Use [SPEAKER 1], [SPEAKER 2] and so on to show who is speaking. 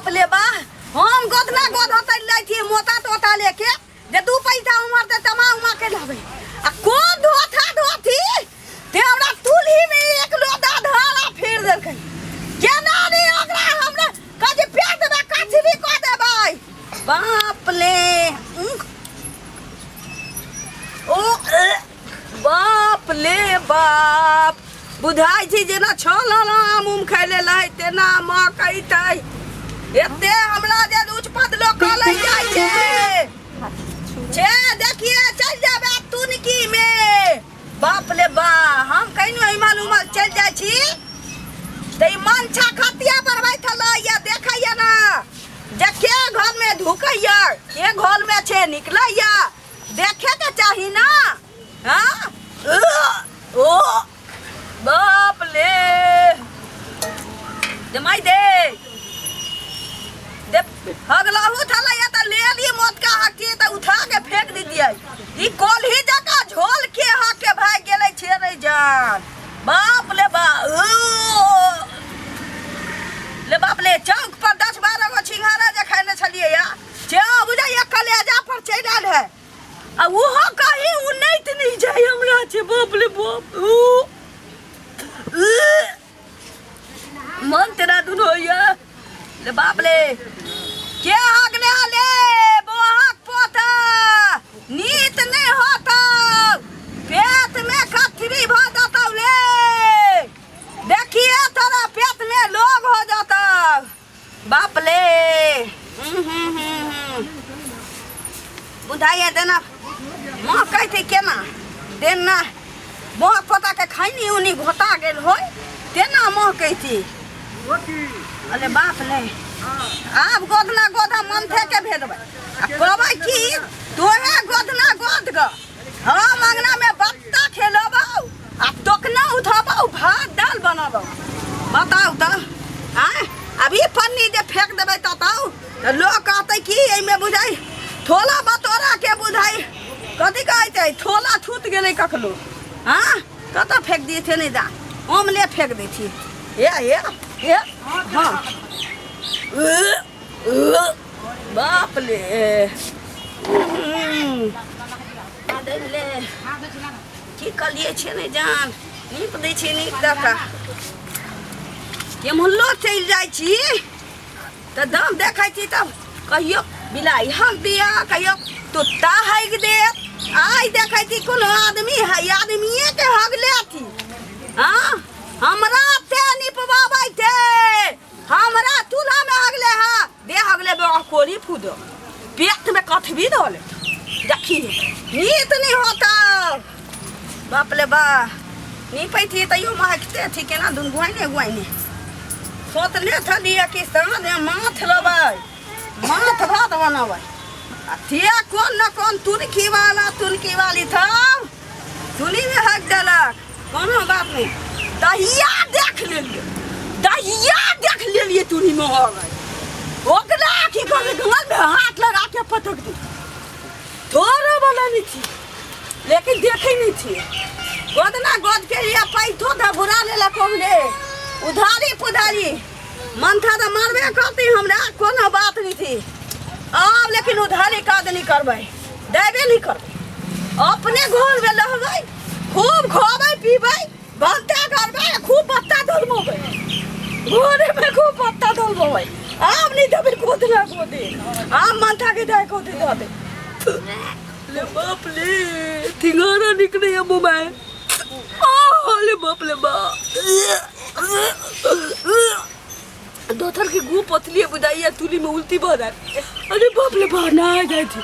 [SPEAKER 1] बाप ले बा हम गोदना गोद होता लै थी मोता तोता लेके जे दू पैसा उमर ते तमा उमा के लावे आ कोन धोथी ते हमरा तुलही में एक लोटा धारा फेर देलकै केना रे ओकरा हमरा काजे पेट में काछवी क देबै बाप ले ओ बाप ले बाप बुझाई छी जेना छलना मुम खाइले लै तेना मां कहितै एते हमरा जे उचपद लोग कहले जाइ छे देखिए चल जाबे तुनकी में बाप ले बा हम कहिनो इमल उमल चल जाइ छी ते मनछा खतिया पर बैठल या देखैया ना जे के घर में ढुकैया के घर में छे निकलैया देखे के चाही ना हां ओ बाप ले जमाई दे हगला उठला या त ले ली मौत का हटी त उठा के फेंक दी दिया ई कोल्ही जका झोल के हाके भाग गेलै छे रे जान बाप ले बा ले बाप ले चौक पर 10-12 गो छिंघारा जे खाने छलिए या जे बुझाइया कलेजा पर चढ़ आल है आ ओहो कहीं उन्नत नहीं जाय हमरा छे बाप ले बाप मन तेरा दुनो या ले बाप ले के हगले ले बोहक पोता नीत नहीं होता पेट में खथरी भ जाता ले देखिए तोरा पेट में लोग हो जाता बाप ले बुझाइए देना माँ कहते केना देना बोहक पोता के खैनी उनी घोटा गेल होय तेना माँ कहती अरे बाप ले आब गोदना गोदा मन थे के भेजबै आ कहबै की तोहे गोदना गोद ग हम अंगना में बत्ता खेलबौ आ टोकना उठबौ भात दाल बनाबौ बताउ त हां अभी पन्नी जे फेंक देबै तताउ त लोग कहतै की एई में बुझाई थोला बतोरा के बुझाई कथि कहै छै थोला छूट गेलै कखलो हां कत फेंक दिए थे नहीं दा हम ले फेंक दै छी ए हां बाप ले ले की कलिए छे नहीं जान नीप दै छी नीप दका के मुल्लो चल जाइ छी त दाम देखै छी तब कहियो बिलाई हक दिया कहियो तुत्ता हक दे आई देखै छी कोनो आदमी है आदमीए के हगले थी हां हमरा ते निपवाबै थे हमरा चूल्हा में हगले हा दे हगले कोरी फूदो पेट में कथवी दोले देखिए नीत नहीं होता बाप ले बा नी पैथी तइयो महकते थी केना दुन गुआइने सोतले थलिया कि साँझ माथ लबै माथ भात बनबै आ थे कौन न कौन तुर्की वाली था चूल्ही में हक देलक कोनो बात नहीं दहिया देख लेलिए तुनी में हो गई ओकरा की करे घर में हाथ लगा के पटक दी थोड़ा वाला नहीं थी लेकिन देखे नहीं थी गोदना गोद के लिए पैथो था बुरा लेला कोमले उधारी पुधारी मन था तो मारबे करती हमरा कोनो बात नहीं थी अब लेकिन उधारी काद नहीं करबै देबे नहीं करबै अपने घर में रहबै खूब खोबै पीबै बनते करबै खूब पत्ता धोलबै घोड़े में खूब पत्ता धोलबै आब नहीं देबे गोदना गोदे आब माथा के दे गोदे दे ले बाप ले ठिंगारा निकले है मोबाइल ले बाप ले बा दोथर की गु पतली बुझाइया तुली में उल्टी बह रहा अरे बाप ले बा ना जाए थी